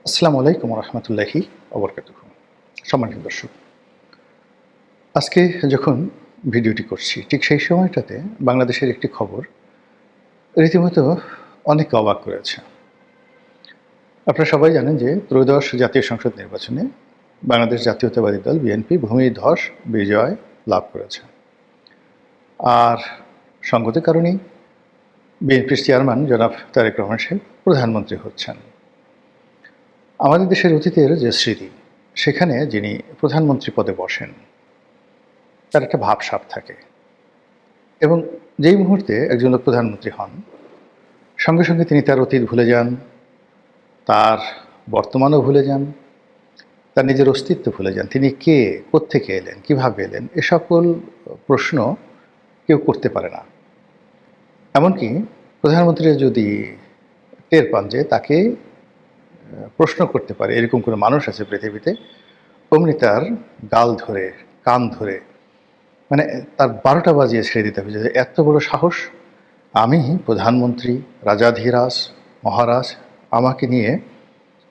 আসসালামু আলাইকুম রহমতুল্লাহি ওবরকাতুহু। সম্মানিত দর্শক, আজকে যখন ভিডিওটি করছি ঠিক সেই সময়টাতে বাংলাদেশের একটি খবর রীতিমতো অনেক অবাক করেছে। আপনারা সবাই জানেন যে ত্রয়োদশ জাতীয় সংসদ নির্বাচনে বাংলাদেশ জাতীয়তাবাদী দল বিএনপি ভূমিধস বিজয় লাভ করেছে। আর সঙ্গতির কারণেই বিএনপির চেয়ারম্যান জনাব তারেক রহমান সাহেব প্রধানমন্ত্রী হচ্ছেন। আমাদের দেশের অতীতের যে স্মৃতি, সেখানে যিনি প্রধানমন্ত্রী পদে বসেন তার একটা ভাবসাব থাকে এবং যেই মুহূর্তে একজন লোক প্রধানমন্ত্রী হন সঙ্গে সঙ্গে তিনি তার অতীত ভুলে যান, তার বর্তমানও ভুলে যান, তার নিজের অস্তিত্ব ভুলে যান। তিনি কে, কোত্থেকে এলেন, কিভাবে এলেন, এ সকল প্রশ্ন কেউ করতে পারে না। এমনকি প্রধানমন্ত্রী যদি টের পান যে তাকে প্রশ্ন করতে পারে এরকম কোনো মানুষ আছে পৃথিবীতে, অমনি তার গাল ধরে, কান ধরে, মানে তার ১২টা বাজিয়ে ছেড়ে দিতে হবে যে এত বড় সাহস, আমি প্রধানমন্ত্রী, রাজাধিরাজ, মহারাজ, আমাকে নিয়ে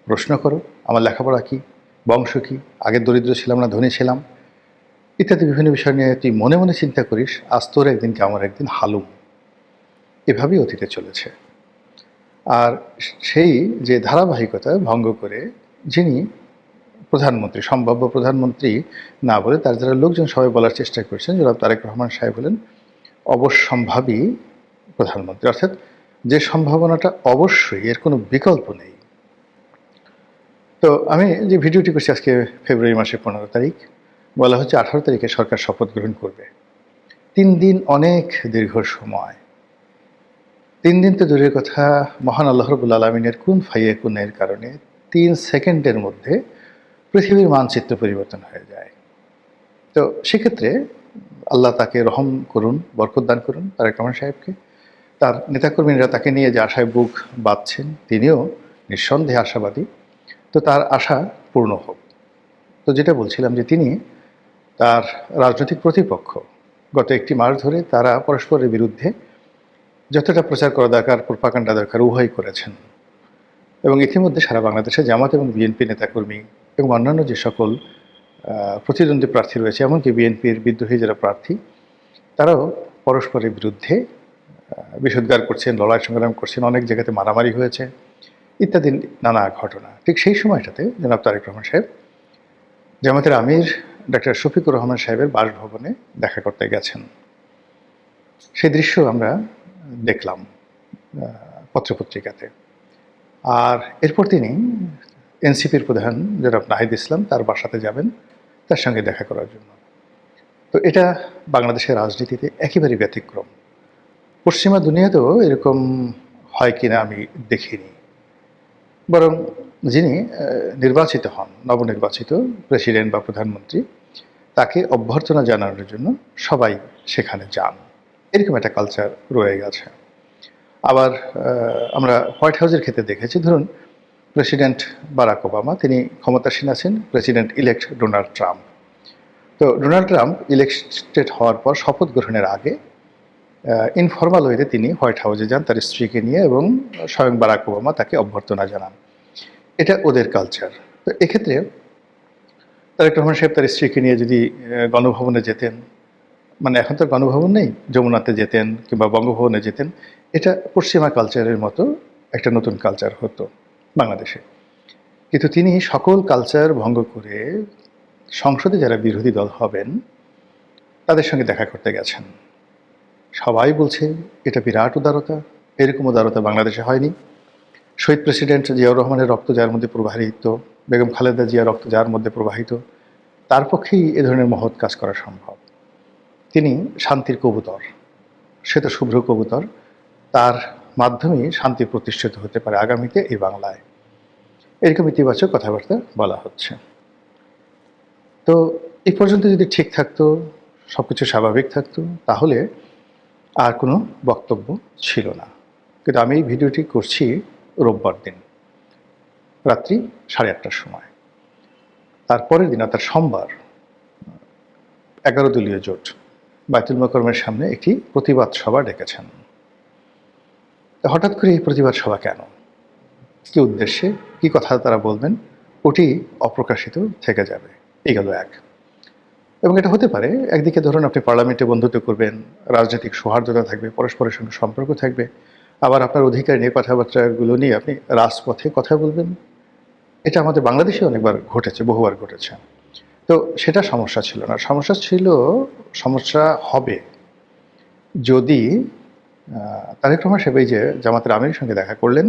প্রশ্ন করো, আমার লেখাপড়া কী, বংশ কী, আগে দরিদ্র ছিলাম না ধনী ছিলাম, ইত্যাদি বিভিন্ন বিষয় নিয়ে তুই মনে মনে চিন্তা করিস, আজ তোর একদিন কি আমার একদিন হালুম। এভাবেই অতীতে চলেছে। আর সেই যে ধারাবাহিকতা ভঙ্গ করে যিনি প্রধানমন্ত্রী, সম্ভাব্য প্রধানমন্ত্রী না বলে তার যারা লোকজন সবাই বলার চেষ্টা করছেন, জনাব তারেক রহমান সাহেব হলেন অবশ্যম্ভাবী প্রধানমন্ত্রী, অর্থাৎ যে সম্ভাবনাটা অবশ্যই, এর কোনো বিকল্প নেই। তো আমি যে ভিডিওটি করছি আজকে ফেব্রুয়ারি মাসের 15 তারিখ, বলা হচ্ছে 18 তারিখে সরকার শপথ গ্রহণ করবে। 3 দিন অনেক দীর্ঘ সময়। 3 দিন তো দূরের কথা, মহান আল্লাহ রাব্বুল আলামিনের কুন ফায়াকুনের কারণে 3 সেকেন্ডের মধ্যে পৃথিবীর মানচিত্র পরিবর্তন হয়ে যায়। তো সেক্ষেত্রে আল্লাহ তাকে রহম করুন, বরকত দান করুন তারেক রহমান সাহেবকে। তার নেতাকর্মীরা তাকে নিয়ে যে আশায় বুক বাঁধছেন, তিনিও নিঃসন্দেহে আশাবাদী। তো তার আশা পূর্ণ হোক। তো যেটা বলছিলাম যে তিনি তার রাজনৈতিক প্রতিপক্ষ গত একটি মাস ধরে তারা পরস্পরের বিরুদ্ধে যতটা প্রচার করা দরকার, প্রোপাগান্ডা দরকার, উভয়ই করেছেন। এবং ইতিমধ্যে সারা বাংলাদেশে জামাত এবং বিএনপি নেতাকর্মী এবং অন্যান্য যে সকল প্রতিদ্বন্দ্বী প্রার্থী রয়েছে, এমনকি বিএনপির বিদ্রোহী যারা প্রার্থী, তারাও পরস্পরের বিরুদ্ধে বিষোদ্গার করছেন, লড়াই সংগ্রাম করছেন, অনেক জায়গাতে মারামারি হয়েছে ইত্যাদি নানা ঘটনা। ঠিক সেই সময়টাতে জনাব তারেক রহমান সাহেব জামাতের আমির ডাক্তার শফিকুর রহমান সাহেবের বাসভবনে দেখা করতে গেছেন। সেই দৃশ্য আমরা দেখলাম পত্রপত্রিকাতে। আর এরপর তিনি এনসিপির প্রধান জনাব নাহিদ ইসলাম তার বাসাতে যাবেন তার সঙ্গে দেখা করার জন্য। তো এটা বাংলাদেশের রাজনীতিতে একেবারে ব্যতিক্রম। পশ্চিমা দুনিয়াতেও এরকম হয় কিনা আমি দেখিনি। বরং যিনি নির্বাচিত হন, নবনির্বাচিত প্রেসিডেন্ট বা প্রধানমন্ত্রী, তাকে অভ্যর্থনা জানানোর জন্য সবাই সেখানে যান। এরকম একটা কালচার রয়ে গেছে। আবার আমরা হোয়াইট হাউসের ক্ষেত্রে দেখেছি, ধরুন প্রেসিডেন্ট বারাক ওবামা, তিনি ক্ষমতাসীন আছেন, প্রেসিডেন্ট ইলেক্ট ডোনাল্ড ট্রাম্প। তো ডোনাল্ড ট্রাম্প ইলেক্টেড হওয়ার পর শপথ গ্রহণের আগে ইনফর্মাল ওয়েতে তিনি হোয়াইট হাউসে যান তার স্ত্রীকে নিয়ে এবং স্বয়ং বারাক ওবামা তাকে অভ্যর্থনা জানান। এটা ওদের কালচার। তো এক্ষেত্রে তারেক রহমান সাহেব তার স্ত্রীকে নিয়ে যদি গণভবনে যেতেন, মানে এখন তো গণভবন নেই, যমুনাতে যেতেন কিংবা বঙ্গভবনে যেতেন, এটা পশ্চিমা কালচারের মতো একটা নতুন কালচার হতো বাংলাদেশে। কিন্তু তিনি সকল কালচার ভঙ্গ করে সংসদে যারা বিরোধী দল হবেন তাদের সঙ্গে দেখা করতে গেছেন। সবাই বলছে এটা বিরাট উদারতা, এরকম উদারতা বাংলাদেশে হয়নি। শহীদ প্রেসিডেন্ট জিয়াউর রহমানের রক্ত যার মধ্যে প্রবাহিত, বেগম খালেদা জিয়ার রক্ত যার মধ্যে প্রবাহিত, তার পক্ষেই এ ধরনের মহৎ কাজ করা সম্ভব। তিনি শান্তির কবুতর, শ্বেত শুভ্র কবুতর, তার মাধ্যমেই শান্তি প্রতিষ্ঠিত হতে পারে আগামীতে এই বাংলায়। এরকম ইতিবাচক কথাবার্তা বলা হচ্ছে। তো এই পর্যন্ত যদি ঠিক থাকতো, সব কিছু স্বাভাবিক থাকতো, তাহলে আর কোনো বক্তব্য ছিল না। কিন্তু আমি এই ভিডিওটি করছি রোববার দিন রাত্রি 8:30টার সময়। তারপরের দিন অর্থাৎ সোমবার 11 দলীয় জোট বায়তুল মোকাররমের সামনে একটি প্রতিবাদ সভা ডেকেছেন। হঠাৎ করে এই প্রতিবাদ সভা কেন, কী উদ্দেশ্যে, কী কী কথা তারা বলবেন ওটি অপ্রকাশিত থেকে যাবে। এই গেল এক। এবং এটা হতে পারে একদিকে ধরুন আপনি পার্লামেন্টে বন্ধুত্ব করবেন, রাজনৈতিক সৌহার্দ্যতা থাকবে, পরস্পরের সঙ্গে সম্পর্ক থাকবে, আবার আপনার অধিকার নিয়ে কথাবার্তাগুলো নিয়ে আপনি রাজপথে কথা বলবেন। এটা আমাদের বাংলাদেশে অনেকবার ঘটেছে, বহুবার ঘটেছে। তো সেটা সমস্যা ছিল না। সমস্যা হবে যদি তারেক রহমান সাহেব এই যে জামাতের আমিরের সঙ্গে দেখা করলেন,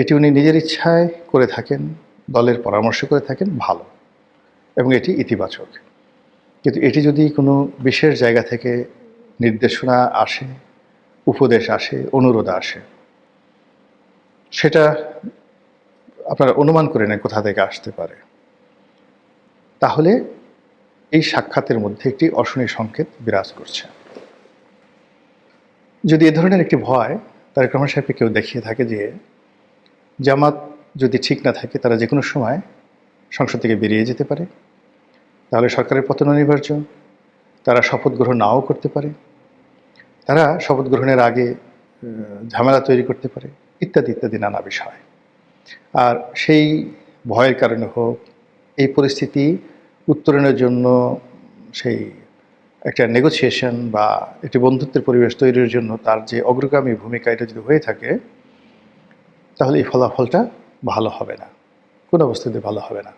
এটি উনি নিজের ইচ্ছায় করে থাকেন, দলের পরামর্শ করে থাকেন, ভালো, এবং এটি ইতিবাচক। কিন্তু এটি যদি কোনো বিশেষ জায়গা থেকে নির্দেশনা আসে, উপদেশ আসে, অনুরোধ আসে, সেটা আপনারা অনুমান করে নেন কোথা থেকে আসতে পারে, তাহলে এই সাক্ষাতের মধ্যে একটি অশনি সংকেত বিরাজ করছে। যদি এ ধরনের একটি ভয় তারেক রহমান সাহেবকে কেউ দেখিয়ে থাকে যে জামাত যদি ঠিক না থাকে তারা যে কোনো সময় সংসদ থেকে বেরিয়ে যেতে পারে, তাহলে সরকারের পতন অনিবার্য, তারা শপথ গ্রহণ নাও করতে পারে, তারা শপথ গ্রহণের আগে ঝামেলা তৈরি করতে পারে, ইত্যাদি ইত্যাদি নানা বিষয়। আর সেই ভয়ের কারণে হোক, এই পরিস্থিতি উত্তরণের জন্য সেই একটা নেগোসিয়েশন বা একটি বন্ধুত্বের পরিবেশ তৈরির জন্য তার যে অগ্রগামী ভূমিকা, এটা যদি হয়ে থাকে, তাহলে এই ফলাফলটা ভালো হবে না, কোনো অবস্থাতে ভালো হবে না।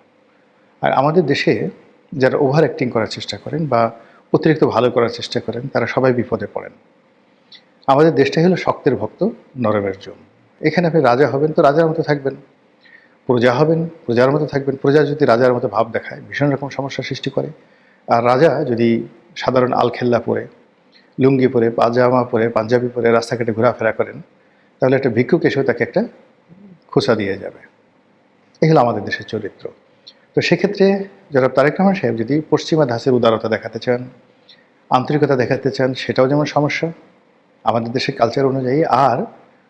আর আমাদের দেশে যারা ওভার অ্যাক্টিং করার চেষ্টা করেন বা অতিরিক্ত ভালো করার চেষ্টা করেন, তারা সবাই বিপদে পড়েন। আমাদের দেশটাই হলো শক্তের ভক্ত, নরমের জন্য। এখানে আপনি রাজা হবেন তো রাজার মতো থাকবেন, প্রজা হবেন প্রজার মতো থাকবেন। প্রজা যদি রাজার মতো ভাব দেখায়, ভীষণ রকম সমস্যার সৃষ্টি করে। আর রাজা যদি সাধারণ আলখেল্লা পরে, লুঙ্গি পরে, পাজামা পরে, পাঞ্জাবি পরে রাস্তাঘাটে ঘোরাফেরা করেন, তাহলে একটা ভিক্ষুক এসেও তাকে একটা খোঁচা দিয়ে যাবে। এই হলো আমাদের দেশের চরিত্র। তো সেক্ষেত্রে যারা তারেক রহমান সাহেব যদি পশ্চিমা ধাঁচের উদারতা দেখাতে চান, আন্তরিকতা দেখাতে চান, সেটাও যেমন সমস্যা আমাদের দেশের কালচার অনুযায়ী। আর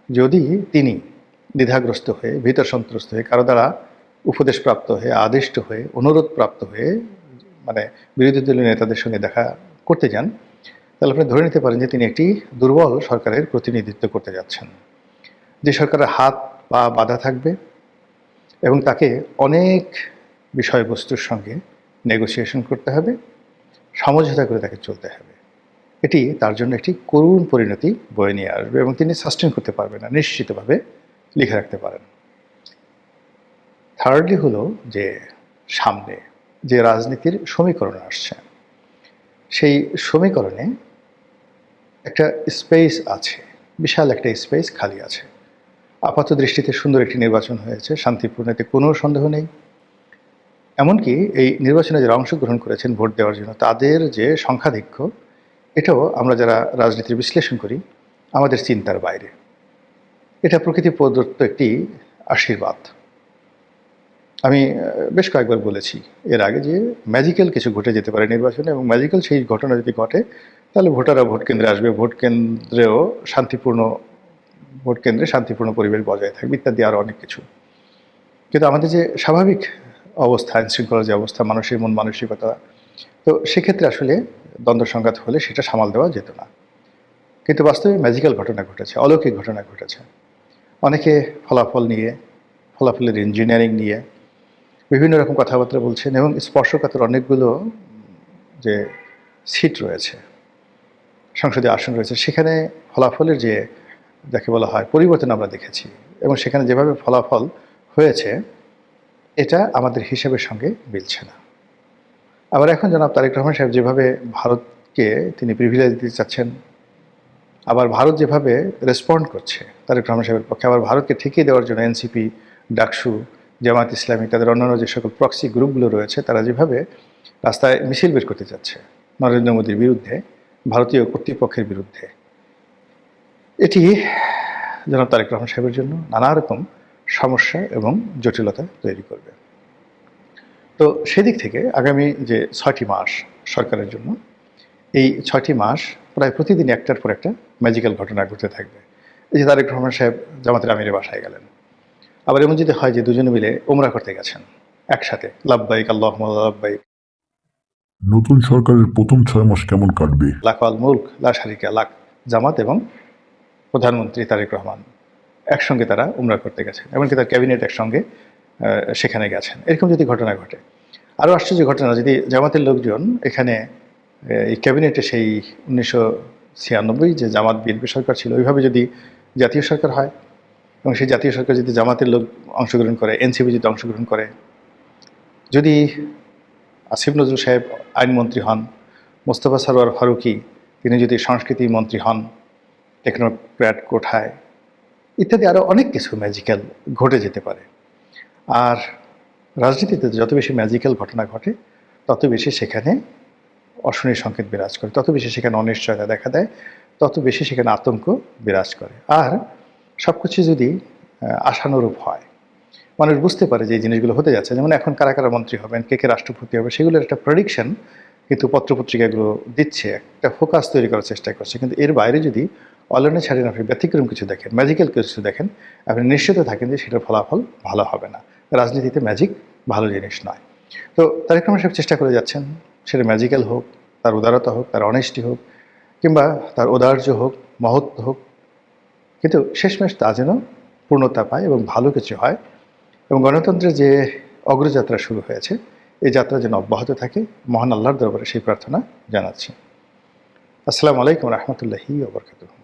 যদি তিনি দ্বিধাগ্রস্ত হয়ে, ভীত সন্ত্রস্ত হয়ে, কারো দ্বারা উপদেশপ্রাপ্ত হয়ে, আদিষ্ট হয়ে, অনুরোধপ্রাপ্ত হয়ে মানে বিরোধী দলীয় নেতাদের সঙ্গে দেখা করতে যান, তাহলে আপনি ধরে নিতে পারেন যে তিনি একটি দুর্বল সরকারের প্রতিনিধিত্ব করতে যাচ্ছেন, যে সরকারের হাত পা বাঁধা থাকবে এবং তাকে অনেক বিষয়বস্তুর সঙ্গে নেগোসিয়েশন করতে হবে, সমঝোতা করে তাকে চলতে হবে। এটি তার জন্য একটি করুণ পরিণতি বয়ে নিয়ে আসবে এবং তিনি সাস্টেন করতে পারবেন না, নিশ্চিতভাবে লিখে রাখতে পারেন। থার্ডলি হলো যে সামনে যে রাজনীতির সমীকরণ আসছে, সেই সমীকরণে একটা স্পেস আছে, বিশাল একটা স্পেস খালি আছে। আপাত দৃষ্টিতে সুন্দর একটি নির্বাচন হয়েছে, শান্তিপূর্ণ, এতে কোনো সন্দেহ নেই। এমনকি এই নির্বাচনে যারা অংশগ্রহণ করেছেন ভোট দেওয়ার জন্য, তাদের যে সংখ্যাধিক্য, এটাও আমরা যারা রাজনীতির বিশ্লেষণ করি আমাদের চিন্তার বাইরে। এটা প্রকৃতি প্রদত্ত একটি আশীর্বাদ। আমি বেশ কয়েকবার বলেছি এর আগে যে ম্যাজিক্যাল কিছু ঘটে যেতে পারে নির্বাচনে, এবং ম্যাজিক্যাল সেই ঘটনা যদি ঘটে, তাহলে ভোটাররা ভোট কেন্দ্রে আসবে, ভোট কেন্দ্রেও ভোট কেন্দ্রে শান্তিপূর্ণ পরিবেশ বজায় থাকবে, ইত্যাদি আরও অনেক কিছু। কিন্তু আমাদের যে স্বাভাবিক অবস্থা, আইনশৃঙ্খলা যে অবস্থা, মানুষের মন মানসিকতা, তো সেক্ষেত্রে আসলে দ্বন্দ্ব সংঘাত হলে সেটা সামাল দেওয়া যেত না। কিন্তু বাস্তবে ম্যাজিক্যাল ঘটনা ঘটেছে, অলৌকিক ঘটনা ঘটেছে। অনেকে ফলাফল নিয়ে, ফলাফলের ইঞ্জিনিয়ারিং নিয়ে বিভিন্ন রকম কথাবার্তা বলছেন, এবং স্পর্শকাতর অনেকগুলো যে সিট রয়েছে, সংসদীয় আসন রয়েছে, সেখানে ফলাফলের যে যাকে বলা হয় পরিবর্তন আমরা দেখেছি, এবং সেখানে যেভাবে ফলাফল হয়েছে, এটা আমাদের হিসাবের সঙ্গে মিলছে না। আবার এখন জনাব তারেক রহমান সাহেব যেভাবে ভারতকে তিনি প্রিভিলেজ দিতে চাচ্ছেন, আবার ভারত যেভাবে রেসপন্ড করছে তারেক রহমান সাহেবের পক্ষে, আবার ভারতকে ঠেকিয়ে দেওয়ার জন্য এনসিপি, ডাকসু, জামাত ইসলামী, তাদের অন্যান্য যে সকল প্রক্সি গ্রুপগুলো রয়েছে, তারা যেভাবে রাস্তায় মিছিল বের করতে যাচ্ছে নরেন্দ্র মোদীর বিরুদ্ধে, ভারতীয় কর্তৃপক্ষের বিরুদ্ধে, এটি জনাব তারেক রহমান সাহেবের জন্য নানা রকম সমস্যা এবং জটিলতা তৈরি করবে। তো সেদিক থেকে আগামী যে 6টি মাস সরকারের জন্য, এই 6টি মাস প্রায় প্রতিদিন একটার পর একটা ম্যাজিক্যাল ঘটনা ঘটতে থাকবে। এই যে তারেক রহমান সাহেব জামাতের আমিরের বাসায় গেলেন, আবার এমন যদি হয় যে দুজনে মিলে ওমরা করতে গেছেন একসাথে, লাব্বাইক আল্লাহুম্মা লাব্বাইক, নতুন সরকারের প্রথম 6 মাস কেমন কাটবে? লাকাল মুলক লা শারিকা লাক, জামাত এবং প্রধানমন্ত্রী তারেক রহমান একসঙ্গে তারা উমরা করতে গেছেন, এমনকি তার ক্যাবিনেট একসঙ্গে সেখানে গেছেন। এরকম যদি ঘটনা ঘটে, আরও আশ্চর্য ঘটনা, যদি জামাতের লোকজন এখানে এই ক্যাবিনেটে সেই 1996 যে জামাত বিএনপি সরকার ছিল ওইভাবে যদি জাতীয় সরকার হয়, এবং সেই জাতীয় সরকার যদি জামাতের লোক অংশগ্রহণ করে, এনসিপি যদি অংশগ্রহণ করে, যদি আসিফ নজরুল সাহেব আইনমন্ত্রী হন, মোস্তফা সরোয়ার ফারুকী তিনি যদি সংস্কৃতি মন্ত্রী হন টেকনোক্র্যাট কোঠায়, ইত্যাদি আরও অনেক কিছু ম্যাজিক্যাল ঘটে যেতে পারে। আর রাজনীতিতে যত বেশি ম্যাজিক্যাল ঘটনা ঘটে তত বেশি সেখানে অশনির সংকেত বিরাজ করে, তত বেশি সেখানে অনিশ্চয়তা দেখা দেয়, তত বেশি সেখানে আতঙ্ক বিরাজ করে। আর সব কিছু যদি আশানুরূপ হয়, মানুষ বুঝতে পারে যে এই জিনিসগুলো হতে যাচ্ছে, যেমন এখন কারা কারা মন্ত্রী হবেন, কে কে রাষ্ট্রপতি হবে, সেগুলোর একটা প্রেডিকশন কিন্তু পত্রপত্রিকাগুলো দিচ্ছে, একটা ফোকাস তৈরি করার চেষ্টা করছে। কিন্তু এর বাইরে যদি অলনে ছাড়েন, আপনি ব্যতিক্রম কিছু দেখেন, ম্যাজিক্যাল কিছু দেখেন, আপনি নিশ্চিত থাকেন যে সেটার ফলাফল ভালো হবে না। রাজনীতিতে ম্যাজিক ভালো জিনিস নয়। তো তারেক রহমান সাহেব চেষ্টা করে যাচ্ছেন, সেটা ম্যাজিক্যাল হোক, তার উদারতা হোক, তার অনেস্টি হোক, কিংবা তার ঔদার্য হোক, মহত্ব হোক, কিন্তু শেষমেশ তা যেন পূর্ণতা পায় এবং ভালো কিছু হয়, এবং গণতন্ত্রের যে অগ্রযাত্রা শুরু হয়েছে এই যাত্রা যেন অব্যাহত থাকে, মহান আল্লাহর দরবারে সেই প্রার্থনা জানাচ্ছি। আসসালামু আলাইকুম রহমতুল্লাহি ওয়া বারাকাতুহু।